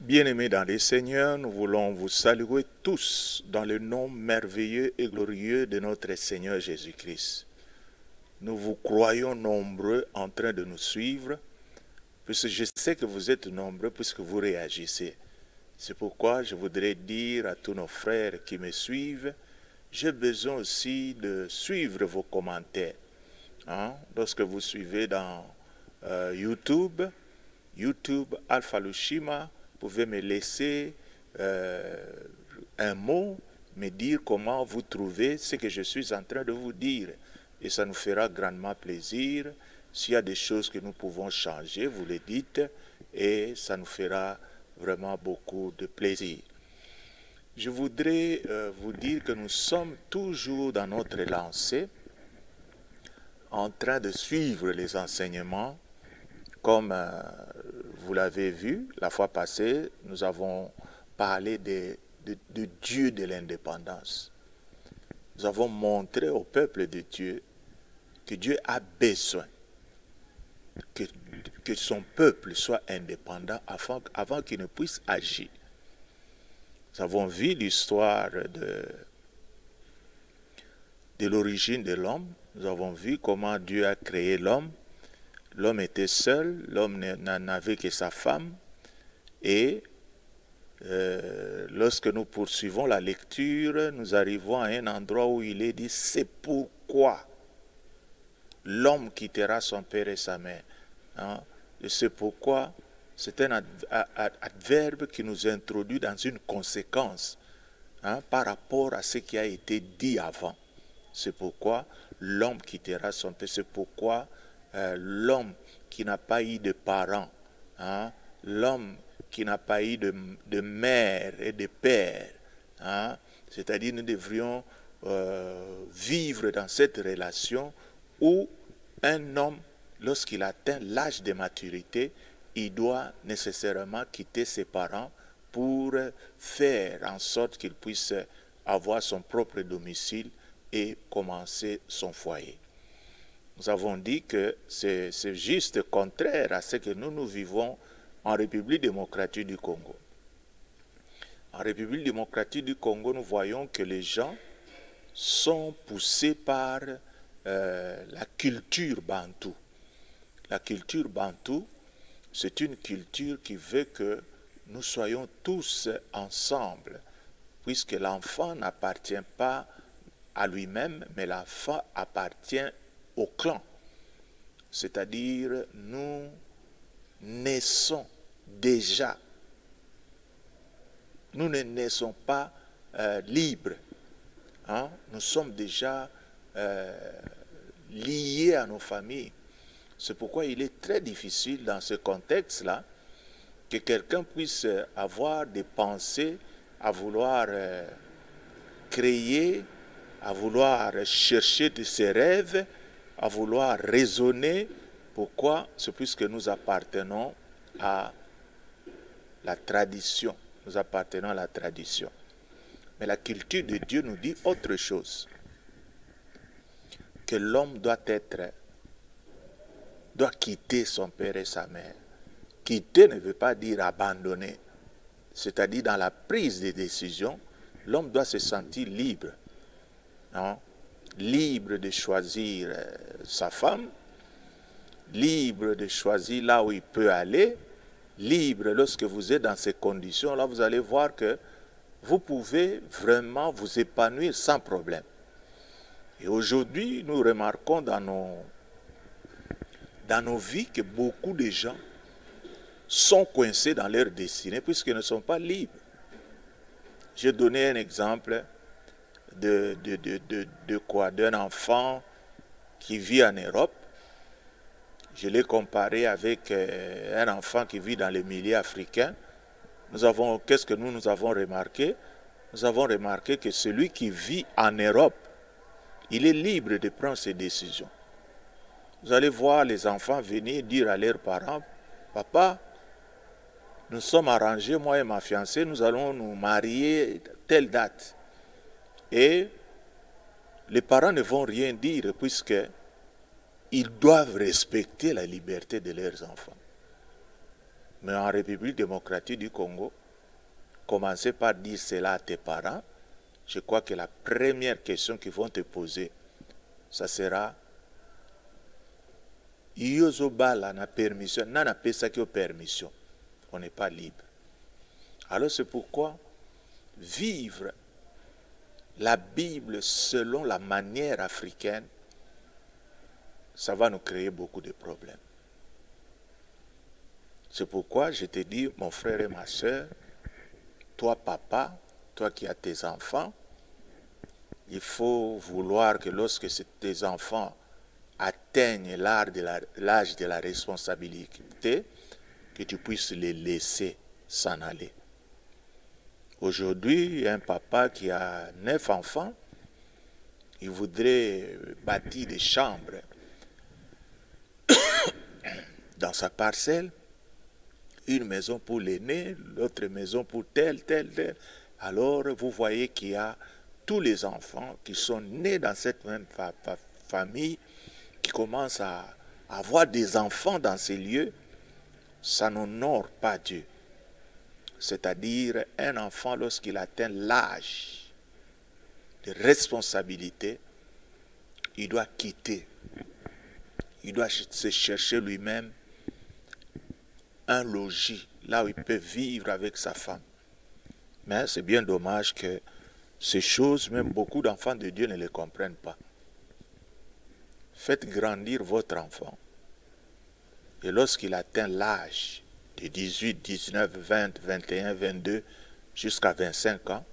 Bien-aimés dans les Seigneurs, nous voulons vous saluer tous dans le nom merveilleux et glorieux de notre Seigneur Jésus-Christ. Nous vous croyons nombreux en train de nous suivre, puisque je sais que vous êtes nombreux puisque vous réagissez. C'est pourquoi je voudrais dire à tous nos frères qui me suivent, j'ai besoin aussi de suivre vos commentaires. Lorsque vous suivez dans YouTube Alpha Lushima, vous pouvez me laisser un mot, me dire comment vous trouvez ce que je suis en train de vous dire. Et ça nous fera grandement plaisir. S'il y a des choses que nous pouvons changer, vous le dites, et ça nous fera vraiment beaucoup de plaisir. Je voudrais vous dire que nous sommes toujours dans notre lancée, en train de suivre les enseignements, comme vous l'avez vu, la fois passée, nous avons parlé de Dieu de l'indépendance. Nous avons montré au peuple de Dieu que Dieu a besoin que son peuple soit indépendant avant qu'il ne puisse agir. Nous avons vu l'histoire de l'origine de l'homme. Nous avons vu comment Dieu a créé l'homme. L'homme était seul, l'homme n'en avait que sa femme. Et lorsque nous poursuivons la lecture, nous arrivons à un endroit où il est dit, c'est pourquoi l'homme quittera son père et sa mère. Et c'est pourquoi c'est un adverbe qui nous introduit dans une conséquence par rapport à ce qui a été dit avant. C'est pourquoi l'homme quittera son père, c'est pourquoi l'homme qui n'a pas eu de parents, l'homme qui n'a pas eu de mère et de père, c'est-à-dire nous devrions vivre dans cette relation où un homme, lorsqu'il atteint l'âge de maturité, il doit nécessairement quitter ses parents pour faire en sorte qu'il puisse avoir son propre domicile et commencer son foyer. Nous avons dit que c'est juste contraire à ce que nous vivons en République démocratique du Congo. En République démocratique du Congo, nous voyons que les gens sont poussés par la culture bantou. La culture bantou, c'est une culture qui veut que nous soyons tous ensemble, puisque l'enfant n'appartient pas à lui-même, mais l'enfant appartient au clan. C'est-à-dire, nous naissons déjà. Nous ne naissons pas libres. Nous sommes déjà liés à nos familles. C'est pourquoi il est très difficile dans ce contexte-là que quelqu'un puisse avoir des pensées à vouloir créer, à vouloir chercher de ses rêves, à vouloir raisonner. Pourquoi? C'est puisque nous appartenons à la tradition. Nous appartenons à la tradition. Mais la culture de Dieu nous dit autre chose. Que l'homme doit quitter son père et sa mère. Quitter ne veut pas dire abandonner. C'est-à-dire dans la prise de décision, l'homme doit se sentir libre. Libre de choisir sa femme, libre de choisir là où il peut aller, libre lorsque vous êtes dans ces conditions, là vous allez voir que vous pouvez vraiment vous épanouir sans problème. Et aujourd'hui, nous remarquons dans nos vies que beaucoup de gens sont coincés dans leur destinée puisqu'ils ne sont pas libres. J'ai donné un exemple d'un enfant qui vit en Europe. Je l'ai comparé avec un enfant qui vit dans les milieux africains. Qu'est-ce que nous avons remarqué? Nous avons remarqué que celui qui vit en Europe, il est libre de prendre ses décisions. Vous allez voir les enfants venir dire à leurs parents, « Papa, nous sommes arrangés, moi et ma fiancée, nous allons nous marier telle date. Et les parents ne vont rien dire puisque ils doivent respecter la liberté de leurs enfants. Mais en République démocratique du Congo, commencez par dire cela à tes parents. Je crois que la première question qu'ils vont te poser, ça sera Yozobala na permission, nana pesa qui permission. On n'est pas libre. Alors c'est pourquoi vivre la Bible selon la manière africaine, ça va nous créer beaucoup de problèmes. C'est pourquoi je te dis, mon frère et ma soeur, toi papa, toi qui as tes enfants, il faut vouloir que lorsque tes enfants atteignent l'âge de la responsabilité, que tu puisses les laisser s'en aller. Aujourd'hui, un papa qui a 9 enfants, il voudrait bâtir des chambres dans sa parcelle, une maison pour l'aîné, l'autre maison pour tel. Alors, vous voyez qu'il y a tous les enfants qui sont nés dans cette même famille, qui commencent à avoir des enfants dans ces lieux. Ça n'honore pas Dieu. C'est-à-dire, un enfant, lorsqu'il atteint l'âge de responsabilité, il doit quitter. Il doit se chercher lui-même un logis, là où il peut vivre avec sa femme. Mais c'est bien dommage que ces choses, même beaucoup d'enfants de Dieu ne les comprennent pas. Faites grandir votre enfant. Et lorsqu'il atteint l'âge de 18, 19, 20, 21, 22, jusqu'à 25 ans,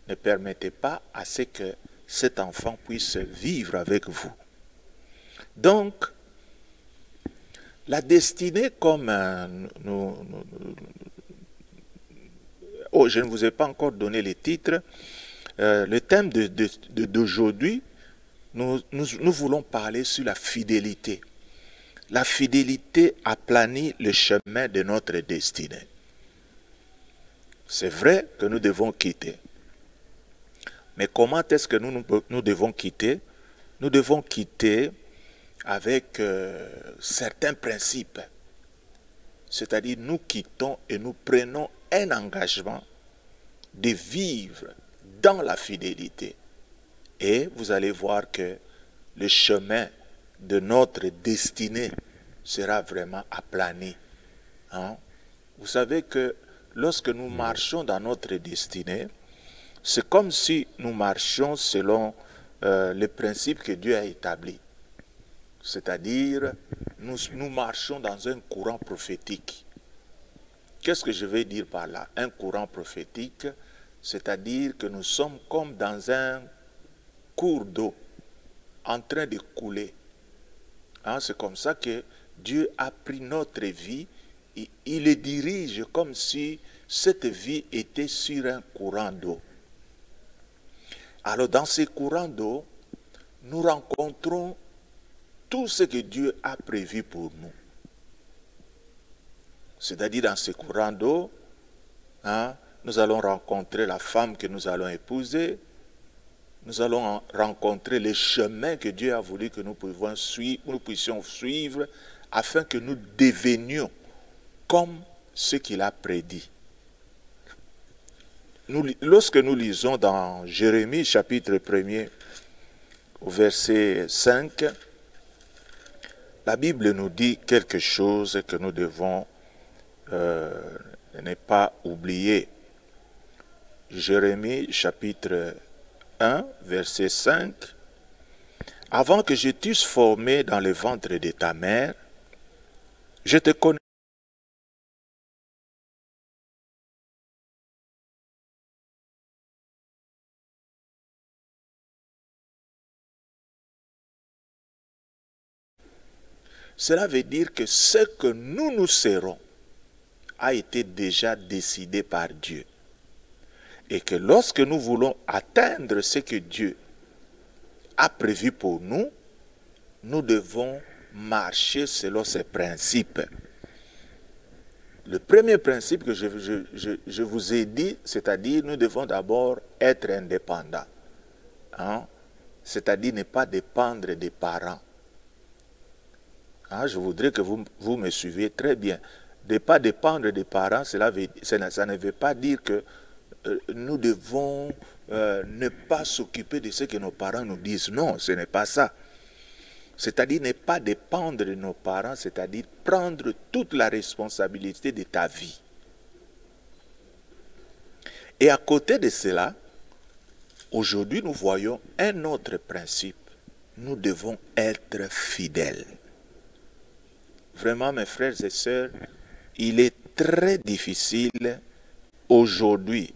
ne permettez pas à ce que cet enfant puisse vivre avec vous. Donc, la destinée comme je ne vous ai pas encore donné les titres. Le thème d'aujourd'hui, nous voulons parler sur la fidélité. La fidélité aplanit le chemin de notre destinée. C'est vrai que nous devons quitter. Mais comment est-ce que nous devons quitter? Nous devons quitter avec certains principes. C'est-à-dire, nous quittons et nous prenons un engagement de vivre dans la fidélité. Et vous allez voir que le chemin de notre destinée sera vraiment aplani. Hein? Vous savez que lorsque nous marchons dans notre destinée, c'est comme si nous marchions selon les principes que Dieu a établis. C'est-à-dire, nous marchons dans un courant prophétique. Qu'est-ce que je veux dire par là? Un courant prophétique, c'est-à-dire que nous sommes comme dans un cours d'eau en train de couler. Hein, c'est comme ça que Dieu a pris notre vie et il les dirige comme si cette vie était sur un courant d'eau. Alors dans ces courants d'eau, nous rencontrons tout ce que Dieu a prévu pour nous. C'est-à-dire dans ces courants d'eau, hein, nous allons rencontrer la femme que nous allons épouser, nous allons rencontrer les chemins que Dieu a voulu que nous puissions suivre afin que nous devenions comme ce qu'il a prédit. Lorsque nous lisons dans Jérémie chapitre 1er au verset 5, la Bible nous dit quelque chose que nous devons ne pas oublier. Jérémie chapitre 1, verset 5. Avant que je t'eusse formé dans le ventre de ta mère, je te connais. Cela veut dire que ce que nous serons a été déjà décidé par Dieu. Et que lorsque nous voulons atteindre ce que Dieu a prévu pour nous, nous devons marcher selon ses principes. le premier principe que je vous ai dit, c'est-à-dire nous devons d'abord être indépendants. Hein? C'est-à-dire ne pas dépendre des parents. Hein? Je voudrais que vous me suiviez très bien. Ne pas dépendre des parents, ça ne veut pas dire que nous devons ne pas s'occuper de ce que nos parents nous disent. Non, ce n'est pas ça. C'est-à-dire ne pas dépendre de nos parents, c'est-à-dire prendre toute la responsabilité de ta vie. Et à côté de cela, aujourd'hui nous voyons un autre principe. Nous devons être fidèles. Vraiment, mes frères et sœurs, il est très difficile aujourd'hui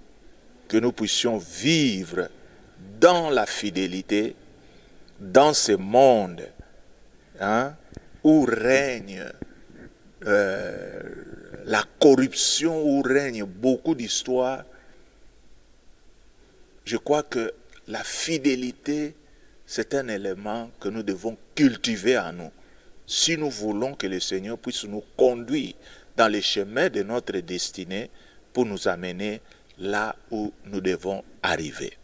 que nous puissions vivre dans la fidélité, dans ce monde où règne la corruption, où règne beaucoup d'histoires. Je crois que la fidélité, c'est un élément que nous devons cultiver en nous. Si nous voulons que le Seigneur puisse nous conduire dans les chemins de notre destinée pour nous amener là où nous devons arriver.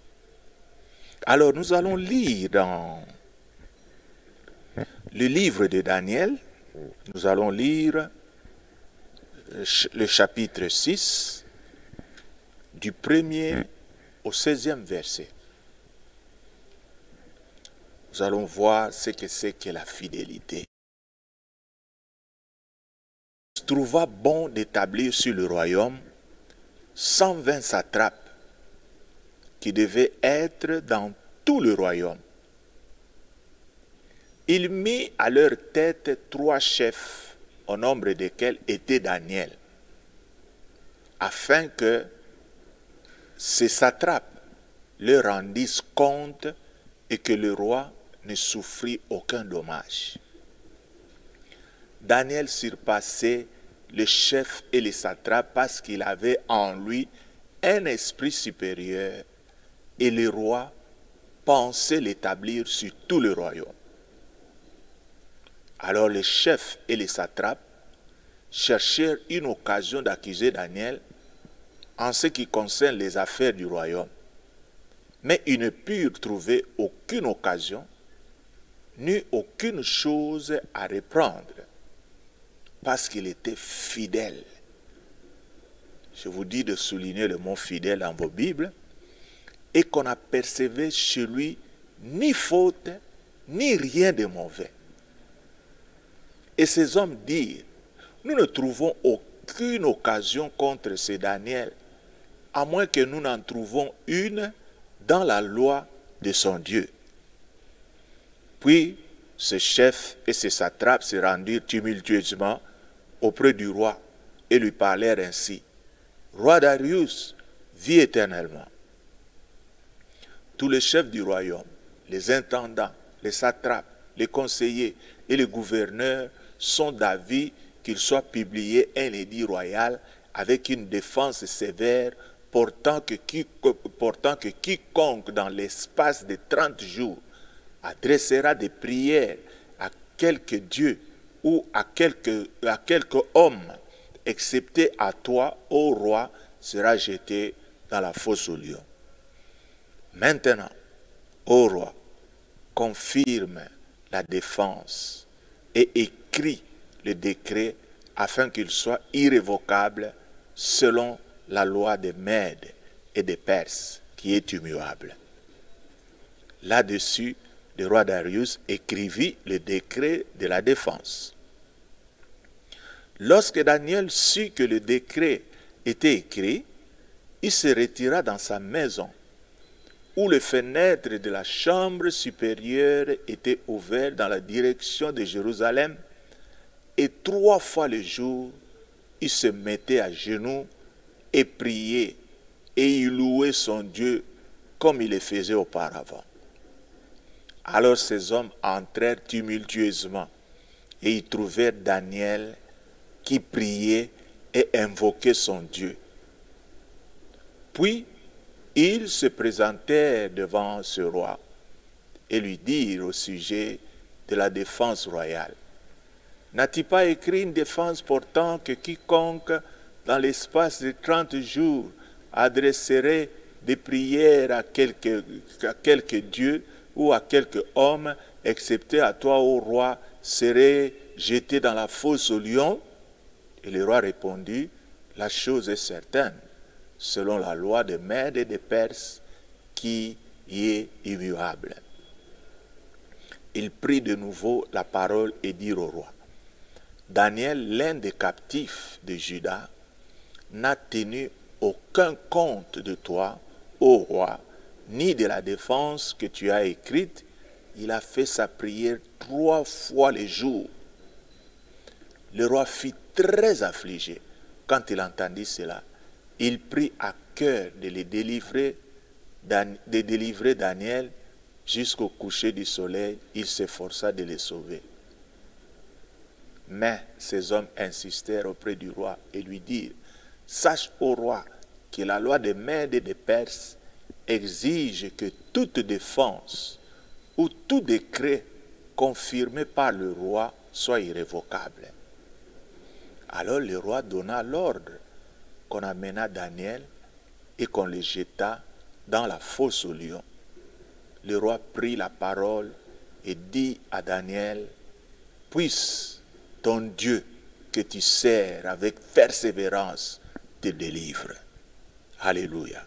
Alors nous allons lire dans le livre de Daniel, nous allons lire le chapitre 6, du 1er au 16e verset. Nous allons voir ce que c'est que la fidélité. Il se trouva bon d'établir sur le royaume 120 satrapes qui devaient être dans tout le royaume. Il mit à leur tête 3 chefs, au nombre desquels était Daniel, afin que ces satrapes leur rendissent compte et que le roi ne souffrit aucun dommage. Daniel surpassait les chefs et les satrapes parce qu'il avait en lui un esprit supérieur et le roi pensait l'établir sur tout le royaume. Alors les chefs et les satrapes cherchèrent une occasion d'accuser Daniel en ce qui concerne les affaires du royaume. Mais ils ne purent trouver aucune occasion, ni aucune chose à reprendre, parce qu'il était fidèle. Je vous dis de souligner le mot fidèle dans vos Bibles, et qu'on n'apercevait chez lui ni faute, ni rien de mauvais. Et ces hommes dirent, nous ne trouvons aucune occasion contre ce Daniel, à moins que nous n'en trouvons une dans la loi de son Dieu. Puis, ces chefs et ces satrapes se rendirent tumultueusement auprès du roi et lui parlèrent ainsi. Roi Darius, vis éternellement. Tous les chefs du royaume, les intendants, les satrapes, les conseillers et les gouverneurs sont d'avis qu'il soit publié un édit royal avec une défense sévère portant que quiconque dans l'espace de 30 jours adressera des prières à quelque Dieu ou à quelque homme, excepté à toi, ô roi, sera jeté dans la fosse aux lions. Maintenant, ô roi, confirme la défense et écrit le décret afin qu'il soit irrévocable selon la loi des Mèdes et des Perses qui est immuable. Là-dessus, le roi Darius écrivit le décret de la défense. Lorsque Daniel sut que le décret était écrit, il se retira dans sa maison, où les fenêtres de la chambre supérieure étaient ouvertes dans la direction de Jérusalem, et 3 fois le jour, il se mettait à genoux et priait, et il louait son Dieu comme il le faisait auparavant. Alors ces hommes entrèrent tumultueusement, et ils trouvèrent Daniel qui priait et invoquait son Dieu. Puis, ils se présentèrent devant ce roi et lui dirent au sujet de la défense royale. N'as-tu pas écrit une défense portant que quiconque dans l'espace de 30 jours, adresserait des prières à quelques dieux ou à quelques hommes, excepté à toi, ô roi, serait jeté dans la fosse au lion? Et le roi répondit, la chose est certaine, selon la loi des Mèdes et des Perses, qui y est immuable. Il prit de nouveau la parole et dit au roi, Daniel, l'un des captifs de Juda, n'a tenu aucun compte de toi, ô roi, ni de la défense que tu as écrite. Il a fait sa prière 3 fois le jour. Le roi fut très affligé quand il entendit cela. Il prit à cœur de délivrer Daniel jusqu'au coucher du soleil. Il s'efforça de le sauver. Mais ces hommes insistèrent auprès du roi et lui dirent, sache, ô roi, que la loi des Mèdes et des Perses exige que toute défense ou tout décret confirmé par le roi soit irrévocable. Alors le roi donna l'ordre qu'on amena Daniel et qu'on le jeta dans la fosse aux lions. Le roi prit la parole et dit à Daniel, puisse ton Dieu que tu sers avec persévérance te délivre. Alléluia.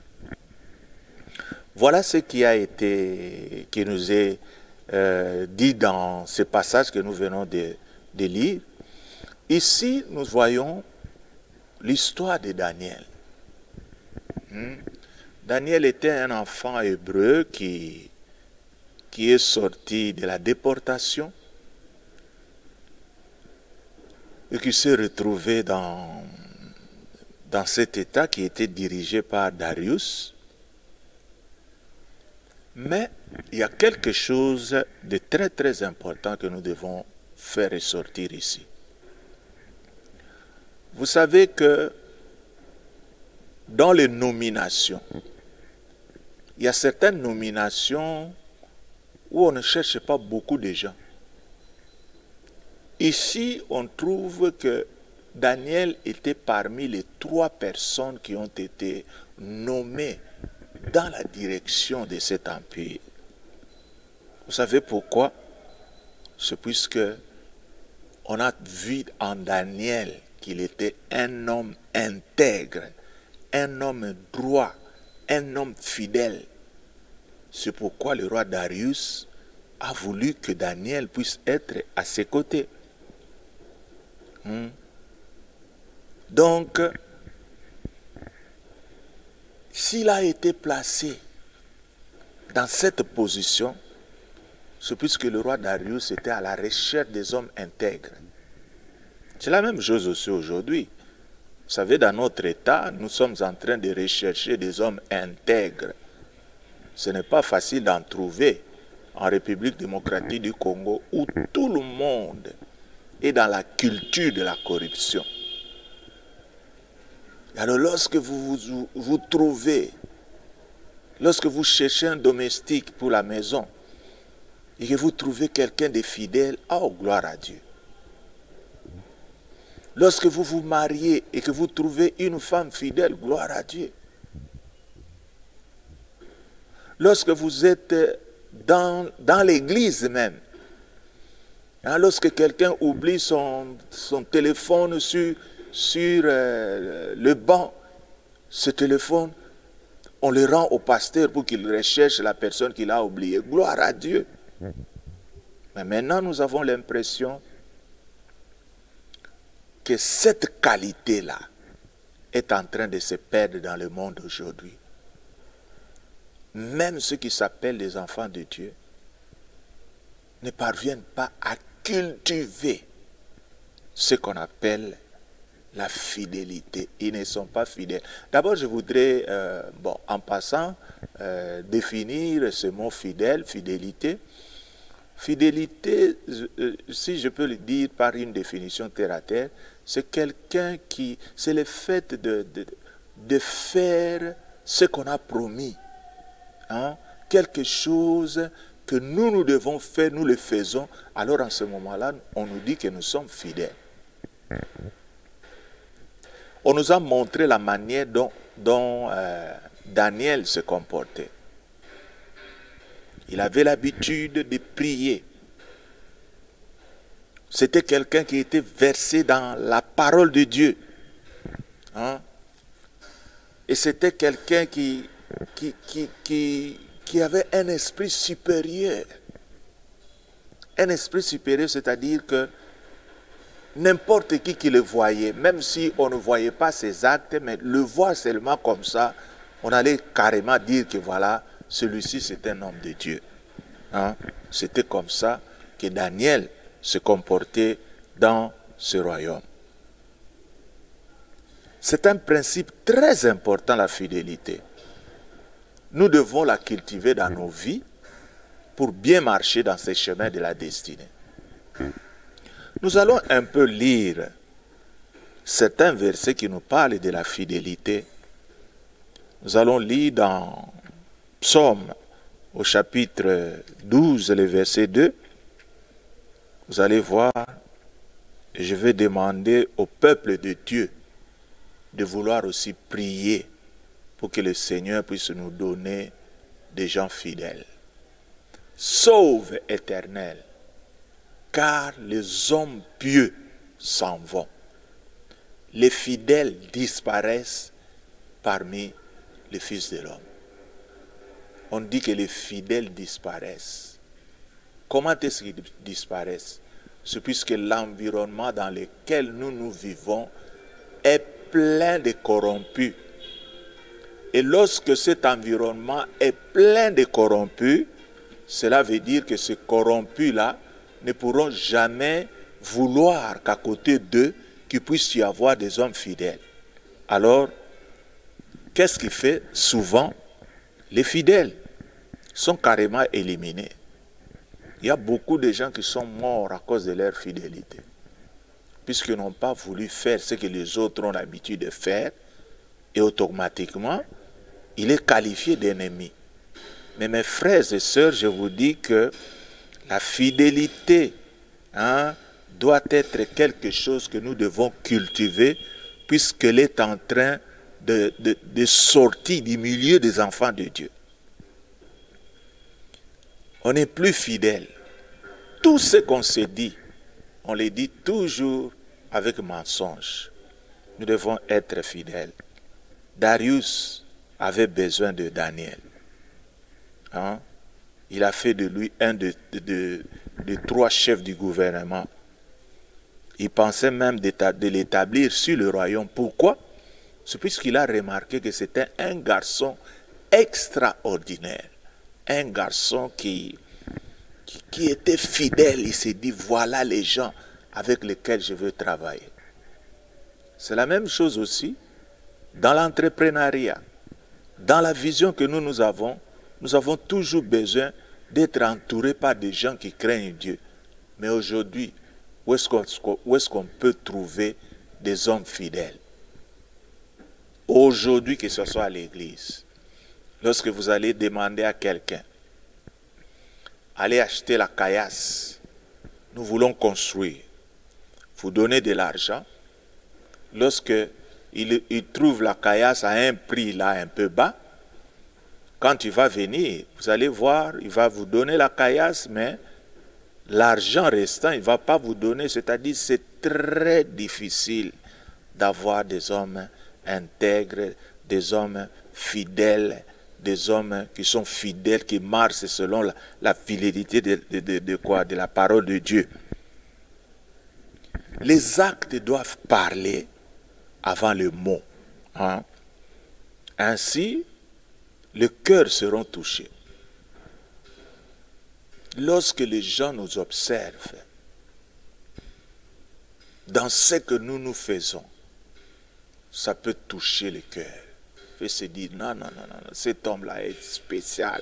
Voilà ce qui nous est dit dans ce passage que nous venons de lire. Ici, nous voyons l'histoire de Daniel. Daniel était un enfant hébreu qui est sorti de la déportation et qui s'est retrouvé dans cet état qui était dirigé par Darius. Mais il y a quelque chose de très très important que nous devons faire ressortir ici. Vous savez que dans les nominations, il y a certaines nominations où on ne cherche pas beaucoup de gens. Ici, on trouve que Daniel était parmi les 3 personnes qui ont été nommées dans la direction de cet empire. Vous savez pourquoi? C'est puisque on a vu en Daniel qu'il était un homme intègre, un homme droit, un homme fidèle. C'est pourquoi le roi Darius a voulu que Daniel puisse être à ses côtés. Donc, s'il a été placé dans cette position, c'est puisque le roi Darius était à la recherche des hommes intègres. C'est la même chose aussi aujourd'hui. Vous savez, dans notre État, nous sommes en train de rechercher des hommes intègres. Ce n'est pas facile d'en trouver en République démocratique du Congo où tout le monde est dans la culture de la corruption. Alors lorsque vous trouvez, lorsque vous cherchez un domestique pour la maison et que vous trouvez quelqu'un de fidèle, oh gloire à Dieu. Lorsque vous vous mariez et que vous trouvez une femme fidèle, gloire à Dieu. Lorsque vous êtes dans l'église même, lorsque quelqu'un oublie son téléphone sur le banc, ce téléphone, on le rend au pasteur pour qu'il recherche la personne qu'il a oubliée. Gloire à Dieu. Mais maintenant, nous avons l'impression que cette qualité-là est en train de se perdre dans le monde aujourd'hui. Même ceux qui s'appellent les enfants de Dieu ne parviennent pas à cultiver ce qu'on appelle la fidélité. Ils ne sont pas fidèles. D'abord, je voudrais, en passant, définir ce mot fidèle, fidélité. Fidélité, si je peux le dire par une définition terre à terre, c'est quelqu'un qui, c'est le fait de faire ce qu'on a promis. Quelque chose que nous devons faire, nous le faisons, alors en ce moment-là, on nous dit que nous sommes fidèles. On nous a montré la manière dont Daniel se comportait. Il avait l'habitude de prier. C'était quelqu'un qui était versé dans la parole de Dieu. Hein? Et c'était quelqu'un qui avait un esprit supérieur. Un esprit supérieur, c'est-à-dire que n'importe qui le voyait, même si on ne voyait pas ses actes, mais le voir seulement comme ça, on allait carrément dire que voilà, celui-ci c'est un homme de Dieu. Hein? C'était comme ça que Daniel se comportait dans ce royaume. C'est un principe très important, la fidélité. Nous devons la cultiver dans nos vies pour bien marcher dans ces chemins de la destinée. Nous allons un peu lire certains versets qui nous parlent de la fidélité. Nous allons lire dans Psaume au chapitre 12, le verset 2. Vous allez voir, je vais demander au peuple de Dieu de vouloir aussi prier pour que le Seigneur puisse nous donner des gens fidèles. Sauve, Éternel, car les hommes pieux s'en vont. Les fidèles disparaissent parmi les fils de l'homme. On dit que les fidèles disparaissent. Comment est-ce qu'ils disparaissent? C'est puisque l'environnement dans lequel nous vivons est plein de corrompus. Et lorsque cet environnement est plein de corrompus, cela veut dire que ces corrompus-là ne pourront jamais vouloir qu'à côté d'eux, qu'il puisse y avoir des hommes fidèles. Alors, qu'est-ce qui fait? Souvent, les fidèles sont carrément éliminés. Il y a beaucoup de gens qui sont morts à cause de leur fidélité, puisqu'ils n'ont pas voulu faire ce que les autres ont l'habitude de faire, et automatiquement, il est qualifié d'ennemi. Mais mes frères et sœurs, je vous dis que la fidélité doit être quelque chose que nous devons cultiver, puisqu'elle est en train de sortir du milieu des enfants de Dieu. On n'est plus fidèle. Tout ce qu'on se dit, on le dit toujours avec mensonge. Nous devons être fidèles. Darius avait besoin de Daniel. Il a fait de lui un de 3 chefs du gouvernement. Il pensait même de l'établir sur le royaume. Pourquoi? C'est puisqu'il a remarqué que c'était un garçon extraordinaire. Un garçon qui était fidèle. Il s'est dit, voilà les gens avec lesquels je veux travailler. C'est la même chose aussi dans l'entrepreneuriat. Dans la vision que nous avons toujours besoin d'être entourés par des gens qui craignent Dieu. Mais aujourd'hui, où est-ce qu'on peut trouver des hommes fidèles? Aujourd'hui, que ce soit à l'église, lorsque vous allez demander à quelqu'un, allez acheter la caillasse, nous voulons construire, vous donnez de l'argent, lorsque il trouve la caillasse à un prix là un peu bas, quand il va venir, vous allez voir, il va vous donner la caillasse, mais l'argent restant, il ne va pas vous donner. C'est-à-dire, c'est très difficile d'avoir des hommes intègres, des hommes fidèles, des hommes qui sont fidèles, qui marchent selon la fidélité de la parole de Dieu. Les actes doivent parler avant le mot. Ainsi, les cœurs seront touchés. Lorsque les gens nous observent dans ce que nous faisons, ça peut toucher le cœur. Et se dire, non, cet homme-là est spécial.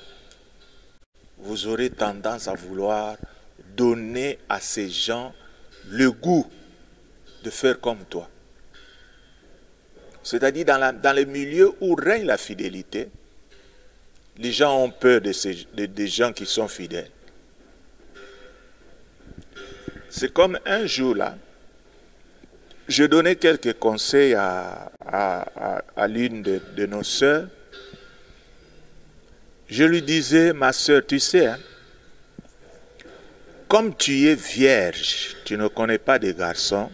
Vous aurez tendance à vouloir donner à ces gens le goût de faire comme toi. C'est-à-dire dans le milieu où règne la fidélité, les gens ont peur des gens qui sont fidèles. C'est comme un jour là, je donnais quelques conseils à l'une de nos sœurs. Je lui disais, ma sœur, tu sais, hein, comme tu es vierge, tu ne connais pas de garçons,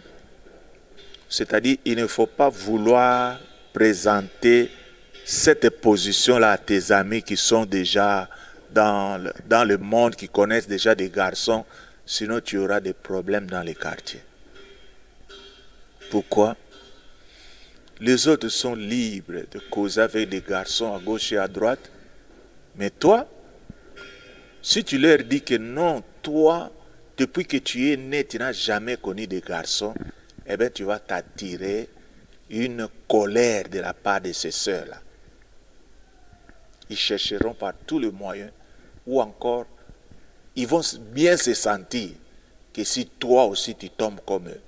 c'est-à-dire il ne faut pas vouloir présenter cette position-là à tes amis qui sont déjà dans le monde, qui connaissent déjà des garçons, sinon tu auras des problèmes dans les quartiers. Pourquoi? Les autres sont libres de causer avec des garçons à gauche et à droite, mais toi, si tu leur dis que non, toi, depuis que tu es né, tu n'as jamais connu de garçons, eh bien tu vas t'attirer une colère de la part de ces sœurs-là. Ils chercheront par tous les moyens, ou encore, ils vont bien se sentir que si toi aussi tu tombes comme eux.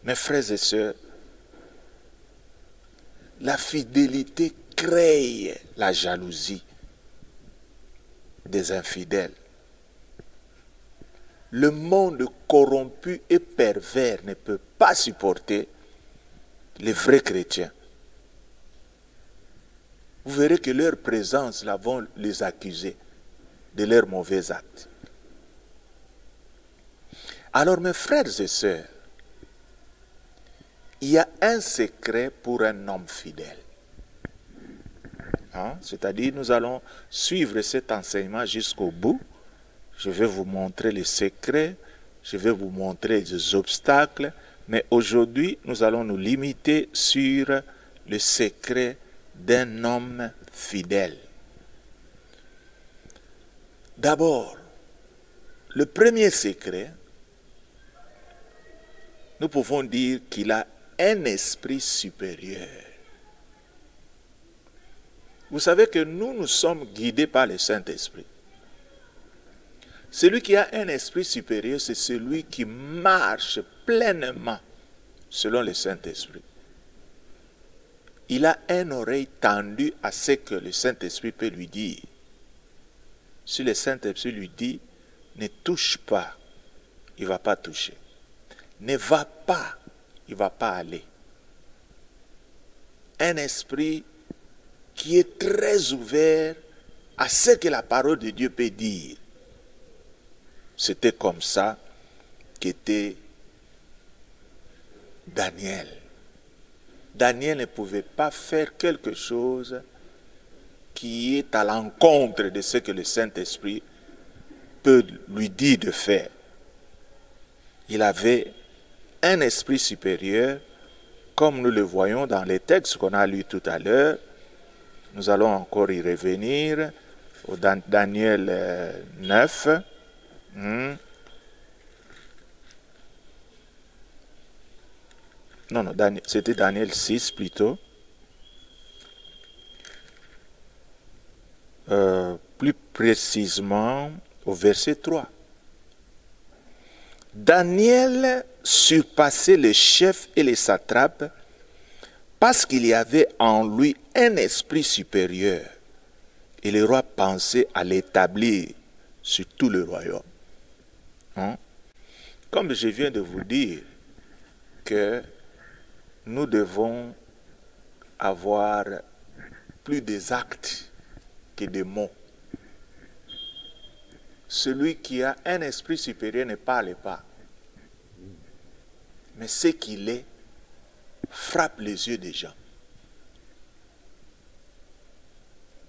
Mes frères et sœurs, la fidélité crée la jalousie des infidèles. Le monde corrompu et pervers ne peut pas supporter les vrais chrétiens. Vous verrez que leur présence là vont les accuser de leurs mauvais actes. Alors mes frères et sœurs, il y a un secret pour un homme fidèle. Hein? C'est-à-dire, nous allons suivre cet enseignement jusqu'au bout. Je vais vous montrer les secrets, je vais vous montrer les obstacles, mais aujourd'hui, nous allons nous limiter sur le secret d'un homme fidèle. D'abord, le premier secret, nous pouvons dire qu'il a un esprit supérieur. Vous savez que nous sommes guidés par le Saint-Esprit. Celui qui a un esprit supérieur, c'est celui qui marche pleinement selon le Saint-Esprit. Il a une oreille tendue à ce que le Saint-Esprit peut lui dire. Si le Saint-Esprit lui dit, ne touche pas, il ne va pas toucher. Ne va pas, il ne va pas aller. Un esprit qui est très ouvert à ce que la parole de Dieu peut dire. C'était comme ça qu'était Daniel. Daniel ne pouvait pas faire quelque chose qui est à l'encontre de ce que le Saint-Esprit peut lui dire de faire. Il avait un esprit supérieur, comme nous le voyons dans les textes qu'on a lus tout à l'heure. Nous allons encore y revenir, au Daniel 9. Non, c'était Daniel 6 plutôt. Plus précisément au verset 3. Daniel surpassait les chefs et les satrapes parce qu'il y avait en lui un esprit supérieur. Et le roi pensait à l'établir sur tout le royaume. Hein? Comme je viens de vous dire que nous devons avoir plus des actes que des mots. Celui qui a un esprit supérieur ne parle pas. Mais ce qu'il est frappe les yeux des gens.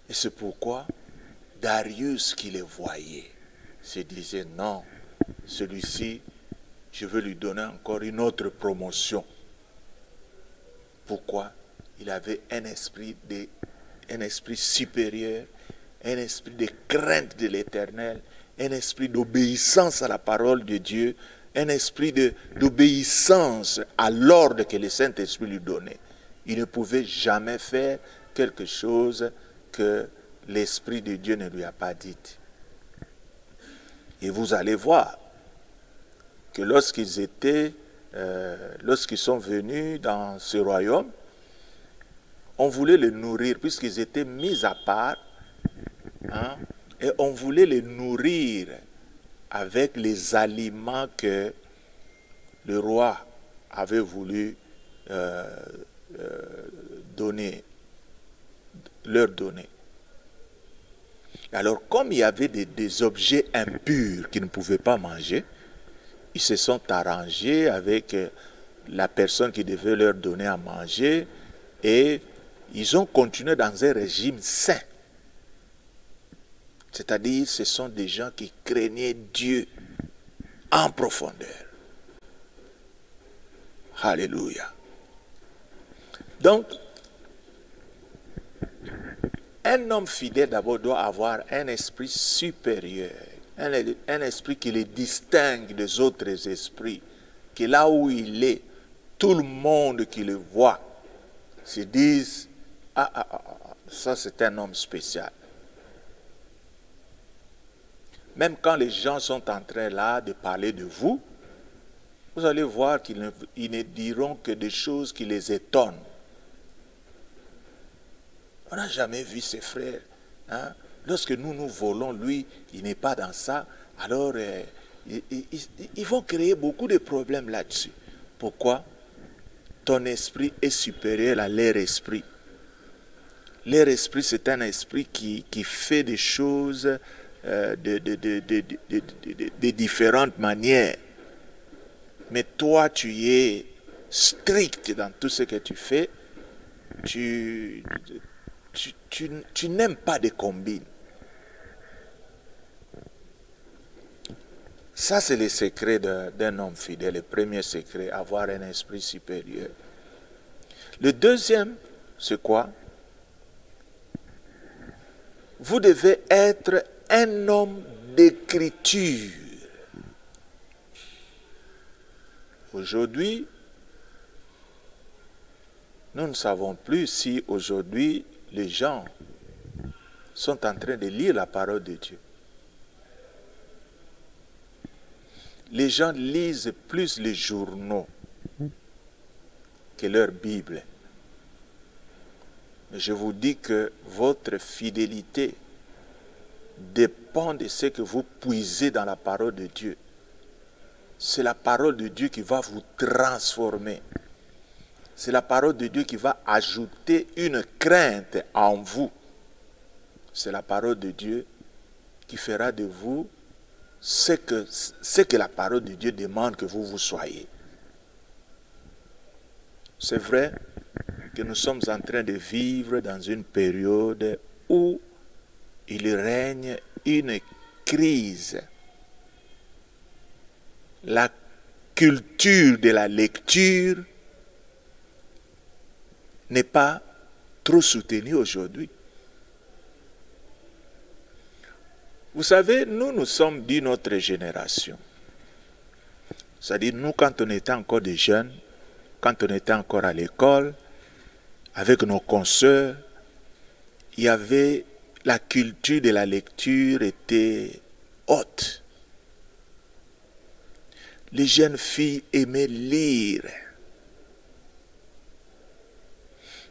Et c'est pourquoi Darius qui les voyait se disait non, celui-ci, je veux lui donner encore une autre promotion. Pourquoi? Il avait un esprit supérieur, un esprit de crainte de l'Éternel, un esprit d'obéissance à la parole de Dieu, un esprit d'obéissance à l'ordre que le Saint-Esprit lui donnait. Il ne pouvait jamais faire quelque chose que l'Esprit de Dieu ne lui a pas dit. Et vous allez voir que lorsqu'ils sont venus dans ce royaume, on voulait les nourrir, puisqu'ils étaient mis à part, hein, et on voulait les nourrir avec les aliments que le roi avait voulu leur donner. Alors, comme il y avait des objets impurs qu'ils ne pouvaient pas manger, ils se sont arrangés avec la personne qui devait leur donner à manger et ils ont continué dans un régime sain. C'est-à-dire, ce sont des gens qui craignaient Dieu en profondeur. Alléluia. Donc, un homme fidèle d'abord doit avoir un esprit supérieur, un esprit qui le distingue des autres esprits, que là où il est, tout le monde qui le voit se dise ça c'est un homme spécial. Même quand les gens sont en train là de parler de vous, vous allez voir qu'ils ne diront que des choses qui les étonnent. On n'a jamais vu ses frères. Hein? Lorsque nous volons, lui, il n'est pas dans ça. Alors, ils vont créer beaucoup de problèmes là-dessus. Pourquoi? Ton esprit est supérieur à leur esprit. Leur esprit, c'est un esprit qui fait des choses de différentes manières. Mais toi, tu es strict dans tout ce que tu fais. Tu n'aimes pas des combines. Ça, c'est le secret d'un homme fidèle. Le premier secret, avoir un esprit supérieur. Le deuxième, c'est quoi? Vous devez être un homme d'écriture. Aujourd'hui, nous ne savons plus si aujourd'hui les gens sont en train de lire la parole de Dieu. Les gens lisent plus les journaux que leur Bible. Mais je vous dis que votre fidélité dépend de ce que vous puisez dans la parole de Dieu. C'est la parole de Dieu qui va vous transformer. C'est la parole de Dieu qui va ajouter une crainte en vous. C'est la parole de Dieu qui fera de vous ce que la parole de Dieu demande que vous soyez. C'est vrai que nous sommes en train de vivre dans une période où il règne une crise. La culture de la lecture n'est pas trop soutenue aujourd'hui. Vous savez, nous sommes d'une autre génération. C'est-à-dire, nous, quand on était encore des jeunes, quand on était encore à l'école, avec nos consoeurs, il y avait la culture de la lecture était haute. Les jeunes filles aimaient lire.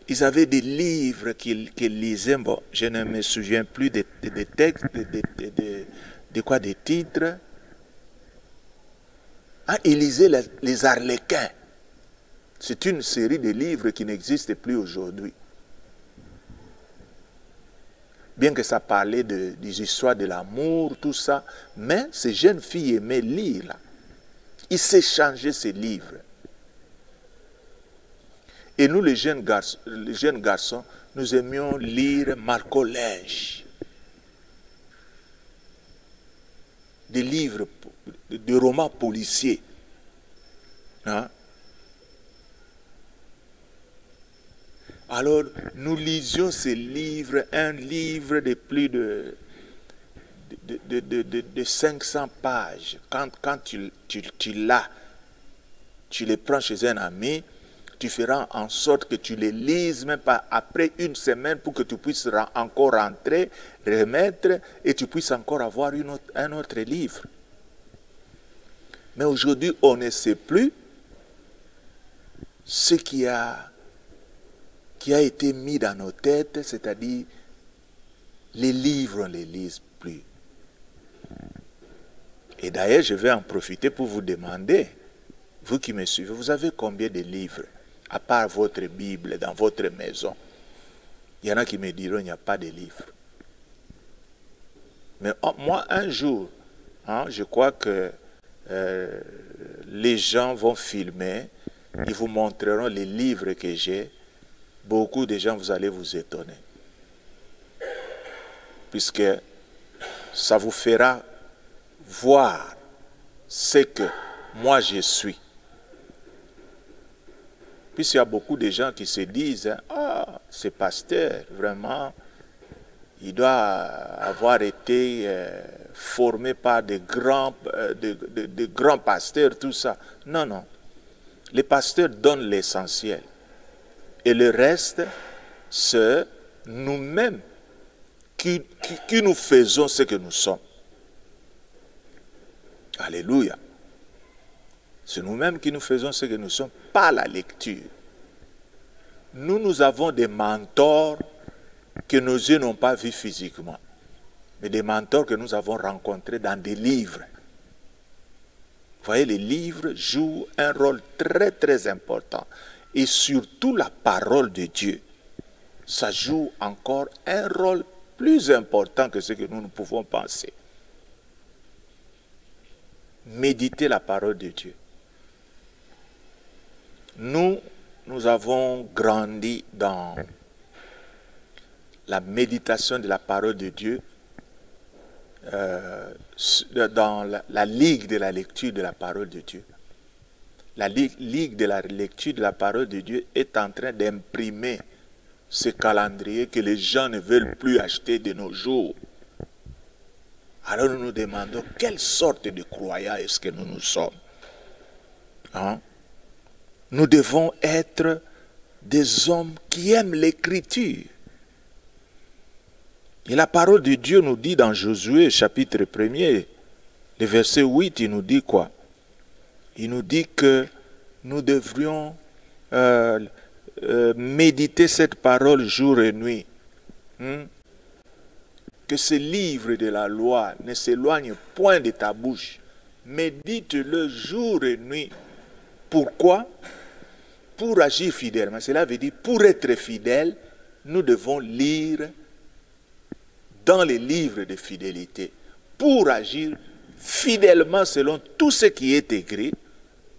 Ils avaient des livres qu'ils lisaient. Bon, je ne me souviens plus des textes, des titres. Ah, ils lisaient les Arlequins. C'est une série de livres qui n'existe plus aujourd'hui. Bien que ça parlait des histoires de l'amour, tout ça, mais ces jeunes filles aimaient lire. Là. Ils s'échangeaient ces livres. Et nous, les jeunes garçons, nous aimions lire Marco Lynch. Des livres, des romans policiers. Hein? Alors, nous lisions ces livres, un livre de plus de 500 pages. Quand tu l'as, tu les prends chez un ami, tu feras en sorte que tu les lises même pas après une semaine pour que tu puisses encore rentrer, remettre et tu puisses encore avoir un autre livre. Mais aujourd'hui, on ne sait plus ce qui a été mis dans nos têtes, c'est-à-dire les livres, on ne les lise plus. Et d'ailleurs, je vais en profiter pour vous demander, Vous qui me suivez, vous avez combien de livres, à part votre Bible, dans votre maison? Il y en a qui me diront, il n'y a pas de livres. Mais moi, un jour, je crois que les gens vont filmer, ils vous montreront les livres que j'ai. Beaucoup de gens, vous allez vous étonner. Puisque ça vous fera voir ce que moi je suis. Puisqu'il y a beaucoup de gens qui se disent, ah, ce pasteur, vraiment, il doit avoir été formé par de grands pasteurs, tout ça. Non, non. Les pasteurs donnent l'essentiel. Et le reste, c'est nous-mêmes qui nous faisons ce que nous sommes. Alléluia. C'est nous-mêmes qui nous faisons ce que nous sommes par la lecture. Nous avons des mentors que nos yeux n'ont pas vus physiquement, mais des mentors que nous avons rencontrés dans des livres. Vous voyez, les livres jouent un rôle très très important. Et surtout la parole de Dieu, ça joue encore un rôle plus important que ce que nous pouvons penser. Méditer la parole de Dieu. Nous avons grandi dans la méditation de la parole de Dieu, dans la ligue de la lecture de la parole de Dieu. La ligue de la lecture de la parole de Dieu est en train d'imprimer ce calendrier que les gens ne veulent plus acheter de nos jours. Alors nous nous demandons quelle sorte de croyants est-ce que nous sommes. Nous devons être des hommes qui aiment l'écriture. Et la parole de Dieu nous dit dans Josué, chapitre 1er, le verset 8, il nous dit quoi? Il nous dit que nous devrions méditer cette parole jour et nuit. Que ce livre de la loi ne s'éloigne point de ta bouche. Médite-le jour et nuit. Pourquoi? Pour agir fidèlement. Cela veut dire, pour être fidèle, nous devons lire dans les livres de fidélité. Pour agir fidèlement selon tout ce qui est écrit,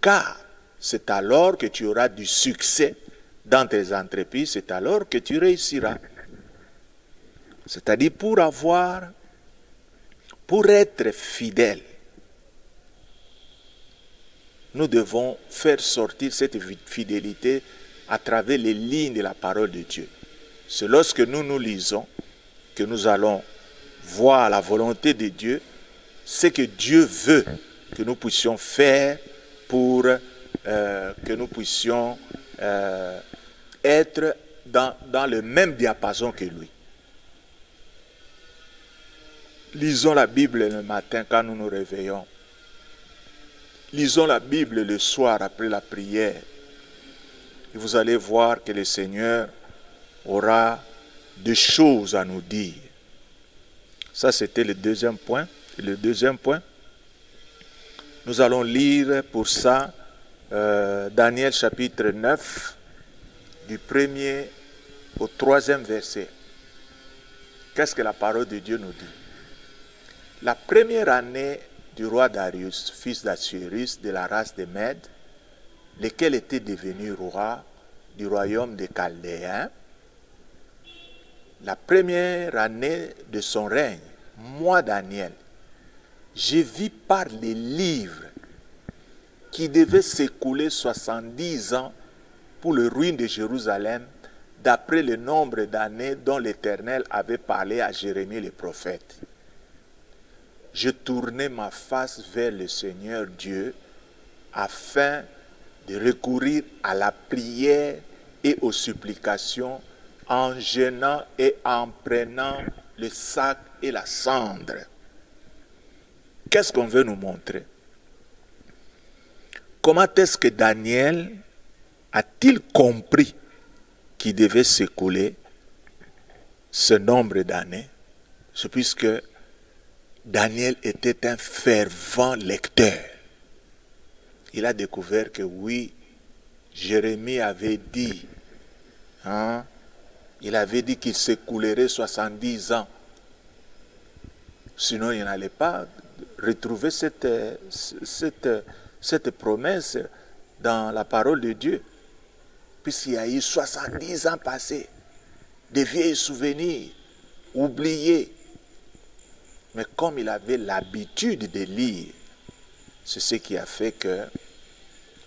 car c'est alors que tu auras du succès dans tes entreprises, c'est alors que tu réussiras. C'est-à-dire pour être fidèle, nous devons faire sortir cette fidélité à travers les lignes de la parole de Dieu. C'est lorsque nous lisons que nous allons voir la volonté de Dieu, ce que Dieu veut que nous puissions faire pour que nous puissions être dans le même diapason que lui. Lisons la Bible le matin quand nous nous réveillons. Lisons la Bible le soir après la prière. Et vous allez voir que le Seigneur aura des choses à nous dire. Ça, c'était le deuxième point. Et le deuxième point, nous allons lire pour ça Daniel chapitre 9, du 1er au 3e verset. Qu'est-ce que la parole de Dieu nous dit? La première année du roi Darius, fils d'Assuérus, de la race des Mèdes, lequel était devenu roi du royaume des Chaldéens, la première année de son règne, moi Daniel, j'ai vu par les livres qui devaient s'écouler 70 ans pour le ruine de Jérusalem, d'après le nombre d'années dont l'Éternel avait parlé à Jérémie le prophète. Je tournai ma face vers le Seigneur Dieu afin de recourir à la prière et aux supplications en jeûnant et en prenant le sac et la cendre. Qu'est-ce qu'on veut nous montrer? Comment est-ce que Daniel a-t-il compris qu'il devait s'écouler ce nombre d'années? C'est puisque Daniel était un fervent lecteur. il a découvert que oui, Jérémie avait dit, hein, il avait dit qu'il s'écoulerait 70 ans. Sinon, il n'allait pas retrouver cette promesse dans la parole de Dieu. Puisqu'il y a eu 70 ans passés, des vieilles souvenirs, oubliés. Mais comme il avait l'habitude de lire, c'est ce qui a fait que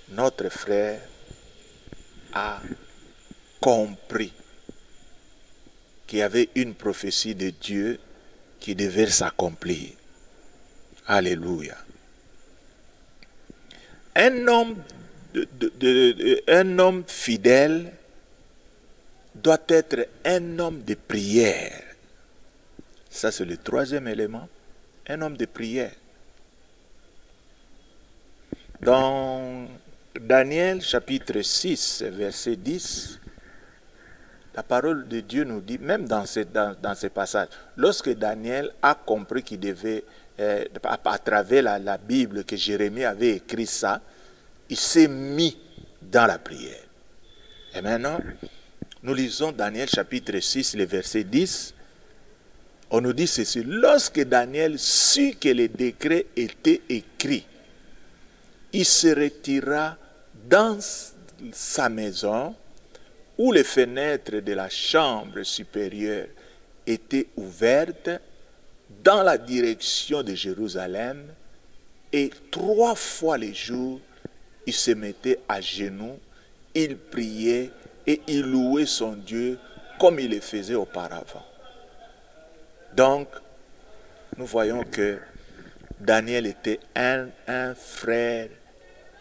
notre frère a compris qu'il y avait une prophétie de Dieu qui devait s'accomplir. Alléluia. Un homme fidèle doit être un homme de prière. Ça, c'est le troisième élément. Un homme de prière. Dans Daniel chapitre 6, verset 10, la parole de Dieu nous dit, même dans ces passages, lorsque Daniel a compris qu'il devait, à travers la Bible, que Jérémie avait écrit ça, il s'est mis dans la prière. Et maintenant, nous lisons Daniel chapitre 6, le verset 10. On nous dit ceci: lorsque Daniel sut que le décret était écrit, il se retira dans sa maison où les fenêtres de la chambre supérieure étaient ouvertes dans la direction de Jérusalem, et 3 fois le jour, il se mettait à genoux, il priait et il louait son Dieu comme il le faisait auparavant. Donc, nous voyons que Daniel était un frère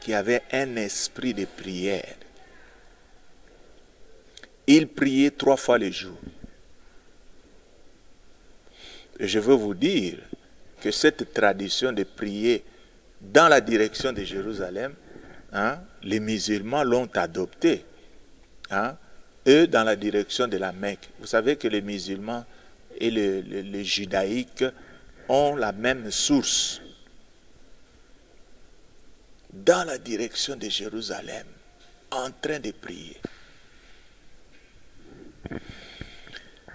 qui avait un esprit de prière. Il priait 3 fois le jour. Et je veux vous dire que cette tradition de prier dans la direction de Jérusalem, hein, les musulmans l'ont adoptée. Hein, eux, dans la direction de la Mecque. Vous savez que les musulmans et les judaïques ont la même source. Dans la direction de Jérusalem, en train de prier.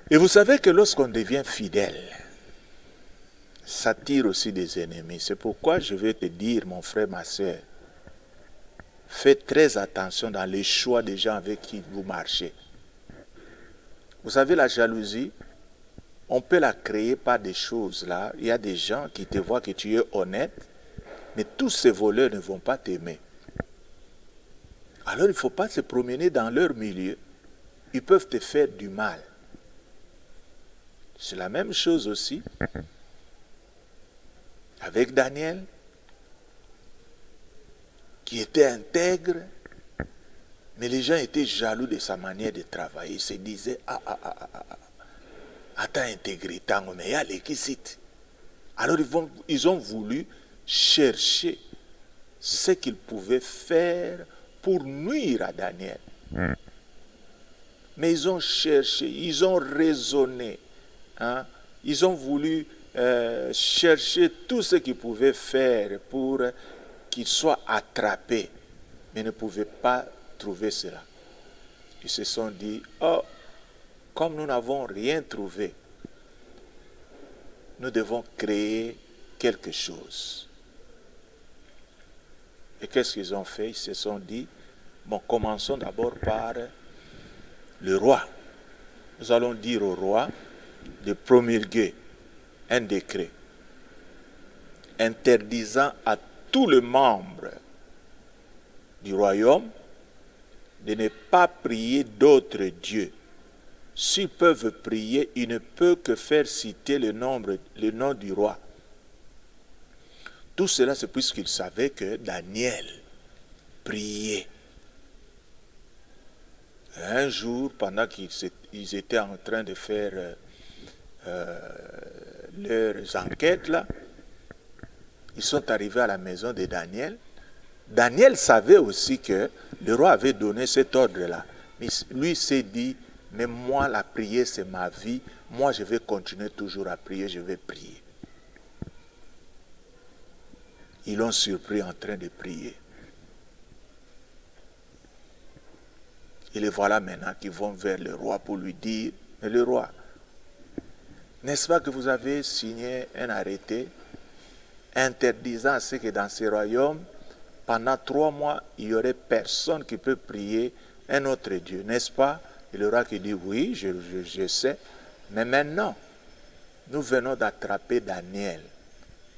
Et vous savez que lorsqu'on devient fidèle, ça tire aussi des ennemis. C'est pourquoi je vais te dire, mon frère, ma soeur, faites très attention dans les choix des gens avec qui vous marchez. Vous savez, la jalousie, on peut la créer par des choses là. Il y a des gens qui te voient que tu es honnête, mais tous ces voleurs ne vont pas t'aimer. Alors il ne faut pas se promener dans leur milieu. Ils peuvent te faire du mal. C'est la même chose aussi avec Daniel, qui était intègre, mais les gens étaient jaloux de sa manière de travailler. Ils se disaient, attends, intégrité, mais il y a l'équisite. Alors ils ont voulu chercher ce qu'ils pouvaient faire pour nuire à Daniel. Mais ils ont cherché, ils ont raisonné, hein? Ils ont voulu chercher tout ce qu'ils pouvaient faire pour qu'il soit attrapé, mais ne pouvaient pas trouver cela. Ils se sont dit, oh, comme nous n'avons rien trouvé, nous devons créer quelque chose. Et qu'est-ce qu'ils ont fait? Ils se sont dit, bon, commençons d'abord par le roi. Nous allons dire au roi de promulguer un décret interdisant à tous les membres du royaume de ne pas prier d'autres dieux. S'ils peuvent prier, ils ne peuvent que faire citer le nom du roi. Tout cela, c'est puisqu'ils savaient que Daniel priait. Un jour, pendant qu'ils étaient en train de faire leurs enquêtes, là, ils sont arrivés à la maison de Daniel. Daniel savait aussi que le roi avait donné cet ordre-là. Mais lui s'est dit, mais moi, la prière, c'est ma vie. Moi, je vais continuer toujours à prier, je vais prier. Ils l'ont surpris en train de prier. Et les voilà maintenant qui vont vers le roi pour lui dire, mais le roi, n'est-ce pas que vous avez signé un arrêté interdisant à ce que dans ces royaumes, pendant 3 mois, il n'y aurait personne qui peut prier un autre Dieu, n'est-ce pas? Et le roi qui dit, oui, je sais, mais maintenant, nous venons d'attraper Daniel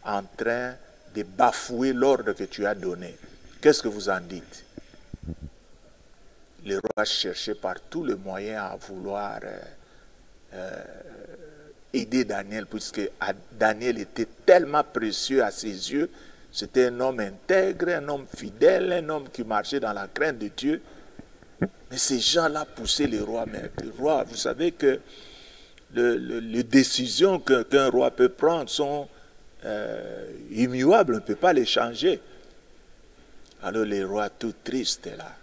en train de bafouer l'ordre que tu as donné. Qu'est-ce que vous en dites? Le roi cherchait par tous les moyens à vouloir aider Daniel, puisque Daniel était tellement précieux à ses yeux. C'était un homme intègre, un homme fidèle, un homme qui marchait dans la crainte de Dieu. Mais ces gens-là poussaient le roi. Mais le roi, vous savez que les décisions qu'un roi peut prendre sont immuables, on ne peut pas les changer. Alors le roi tout triste est là.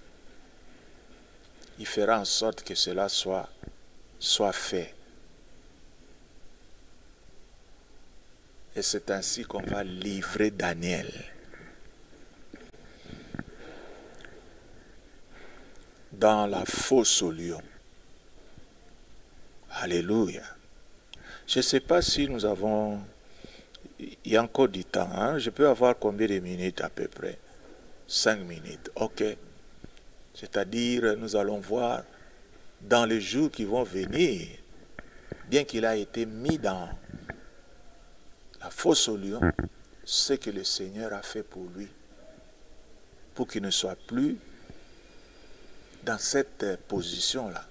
Il fera en sorte que cela soit fait. Et c'est ainsi qu'on va livrer Daniel. Dans la fosse aux lions. Alléluia. Je ne sais pas si nous avons... Il y a encore du temps. Hein? Je peux avoir combien de minutes à peu près? 5 minutes. Ok. C'est-à-dire, nous allons voir dans les jours qui vont venir, bien qu'il a été mis dans la fosse aux lions, ce que le Seigneur a fait pour lui, pour qu'il ne soit plus dans cette position-là.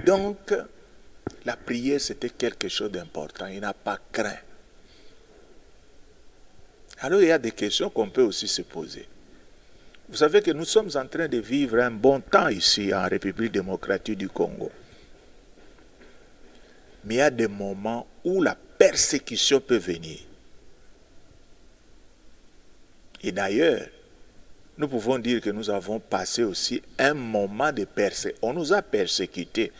Donc, la prière, c'était quelque chose d'important. Il n'a pas craint. Alors, il y a des questions qu'on peut aussi se poser. Vous savez que nous sommes en train de vivre un bon temps ici en République démocratique du Congo. Mais il y a des moments où la persécution peut venir. Et d'ailleurs, nous pouvons dire que nous avons passé aussi un moment de persécution. On nous a persécutés,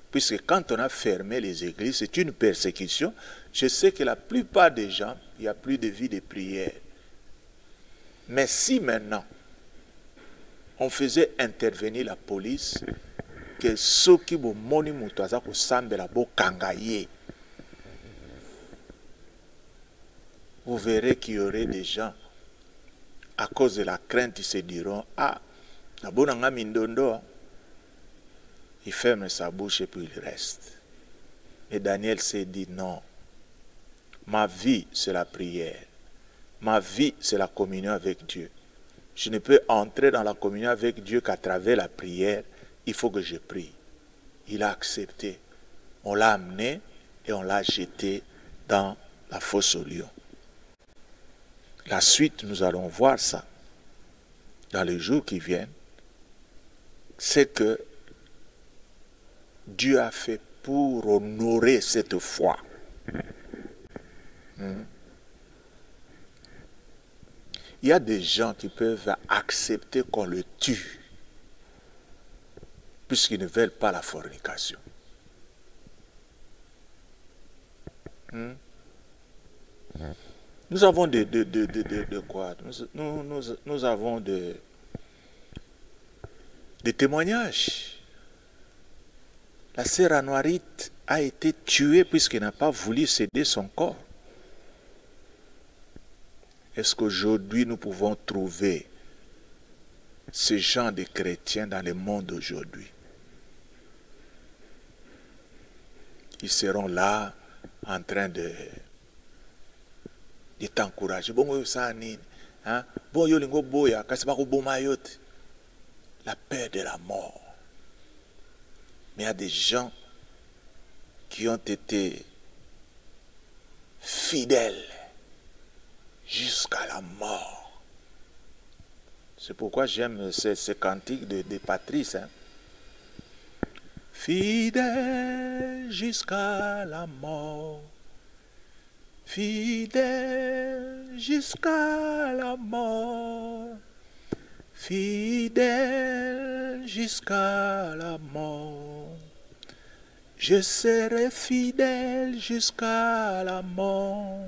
puisque quand on a fermé les églises, c'est une persécution. Je sais que la plupart des gens, il n'y a plus de vie de prière. Mais si maintenant, on faisait intervenir la police, que ceux qui vont moni mutaza ko sambela bo kangaye, vous verrez qu'il y aurait des gens, à cause de la crainte, ils se diront, ah, nabonanga mindondo, il ferme sa bouche et puis il reste. Et Daniel s'est dit, non, ma vie c'est la prière, ma vie c'est la communion avec Dieu. Je ne peux entrer dans la communion avec Dieu qu'à travers la prière. Il faut que je prie. Il a accepté. On l'a amené et on l'a jeté dans la fosse aux lions. La suite, nous allons voir ça dans les jours qui viennent. C'est que Dieu a fait pour honorer cette foi. Il y a des gens qui peuvent accepter qu'on le tue puisqu'ils ne veulent pas la fornication. Nous avons de quoi? Nous avons des témoignages. La sœur Anouarite a été tuée puisqu'elle n'a pas voulu céder son corps. Est-ce qu'aujourd'hui nous pouvons trouver ce genre de chrétiens dans le monde d'aujourd'hui? Ils seront là en train de t'encourager. Bon, ça hein? Bon, yo lingo boya, kasibako bomayot. La peur de la mort. Mais il y a des gens qui ont été fidèles jusqu'à la mort. C'est pourquoi j'aime ce cantique de Patrice. Hein? Fidèle jusqu'à la mort. Fidèle jusqu'à la mort. Fidèle jusqu'à la mort. Je serai fidèle jusqu'à la mort.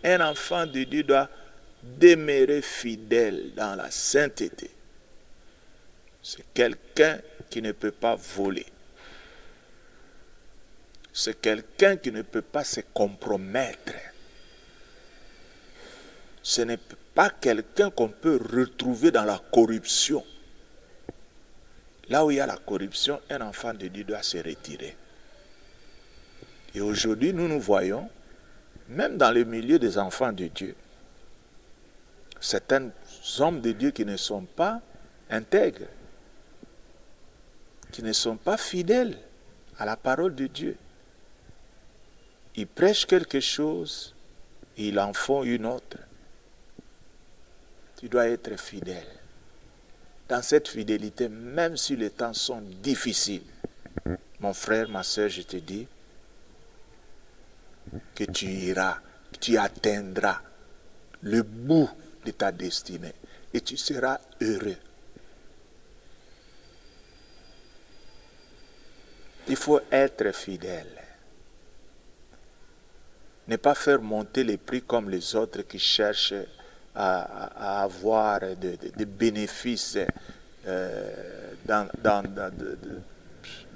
Un enfant de Dieu doit demeurer fidèle dans la sainteté. C'est quelqu'un qui ne peut pas voler. C'est quelqu'un qui ne peut pas se compromettre. Ce n'est pas quelqu'un qu'on peut retrouver dans la corruption. Là où il y a la corruption, un enfant de Dieu doit se retirer. Et aujourd'hui, nous voyons, même dans le milieu des enfants de Dieu, certains hommes de Dieu qui ne sont pas intègres, qui ne sont pas fidèles à la parole de Dieu. Ils prêchent quelque chose, et ils en font une autre. Tu dois être fidèle. Dans cette fidélité, même si les temps sont difficiles, mon frère, ma soeur, je te dis que tu iras, que tu atteindras le bout de ta destinée et tu seras heureux. Il faut être fidèle. Ne pas faire monter les prix comme les autres qui cherchent à avoir des bénéfices,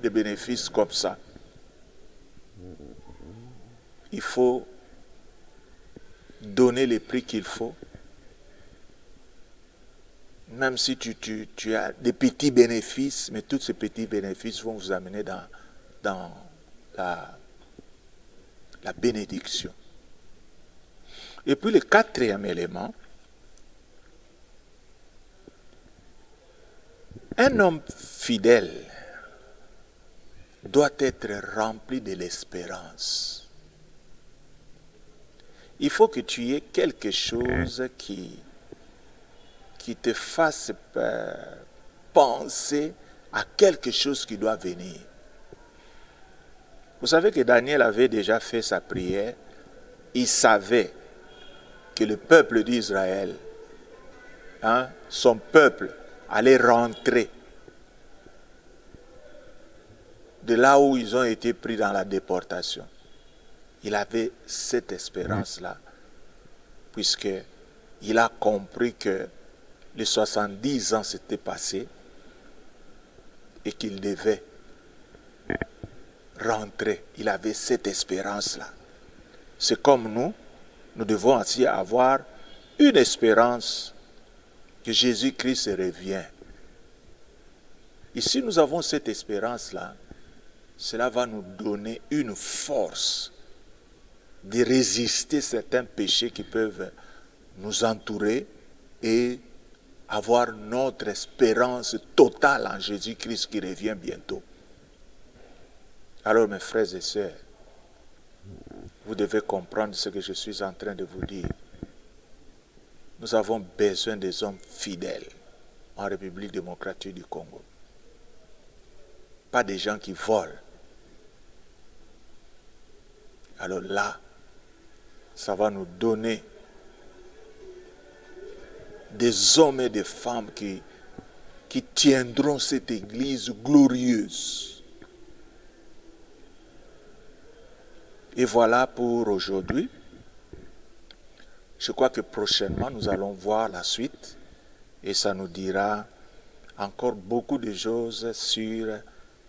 des bénéfices comme ça. Il faut donner les prix qu'il faut. Même si tu as des petits bénéfices, mais tous ces petits bénéfices vont vous amener dans la bénédiction. Et puis le quatrième élément, un homme fidèle doit être rempli de l'espérance. Il faut que tu aies quelque chose qui te fasse penser à quelque chose qui doit venir. Vous savez que Daniel avait déjà fait sa prière. Il savait que le peuple d'Israël, son peuple, allait rentrer de là où ils ont été pris dans la déportation. Il avait cette espérance-là, puisqu'il a compris que les 70 ans s'étaient passés et qu'il devait rentrer. Il avait cette espérance-là. C'est comme nous devons aussi avoir une espérance que Jésus-Christ revient. Et si nous avons cette espérance-là, cela va nous donner une force de résister certains péchés qui peuvent nous entourer et avoir notre espérance totale en Jésus-Christ qui revient bientôt. Alors mes frères et sœurs, vous devez comprendre ce que je suis en train de vous dire. Nous avons besoin des hommes fidèles en République démocratique du Congo. Pas des gens qui volent. Alors là, ça va nous donner des hommes et des femmes qui tiendront cette église glorieuse. Et voilà pour aujourd'hui. Je crois que prochainement, nous allons voir la suite et ça nous dira encore beaucoup de choses sur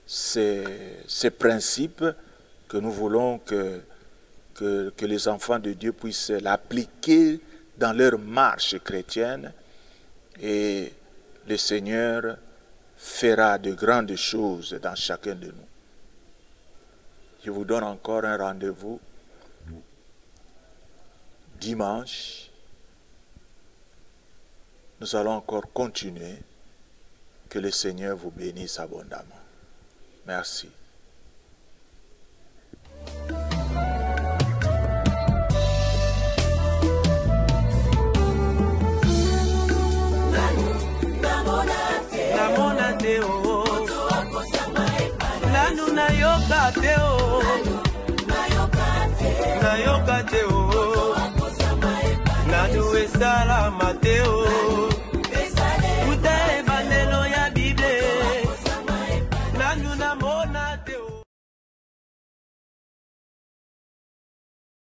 ces principes que nous voulons que les enfants de Dieu puissent l'appliquer dans leur marche chrétienne et le Seigneur fera de grandes choses dans chacun de nous. Je vous donne encore un rendez-vous dimanche. Nous allons encore continuer. Que le Seigneur vous bénisse abondamment. Merci. Nayoka te o, nanu esala mateo.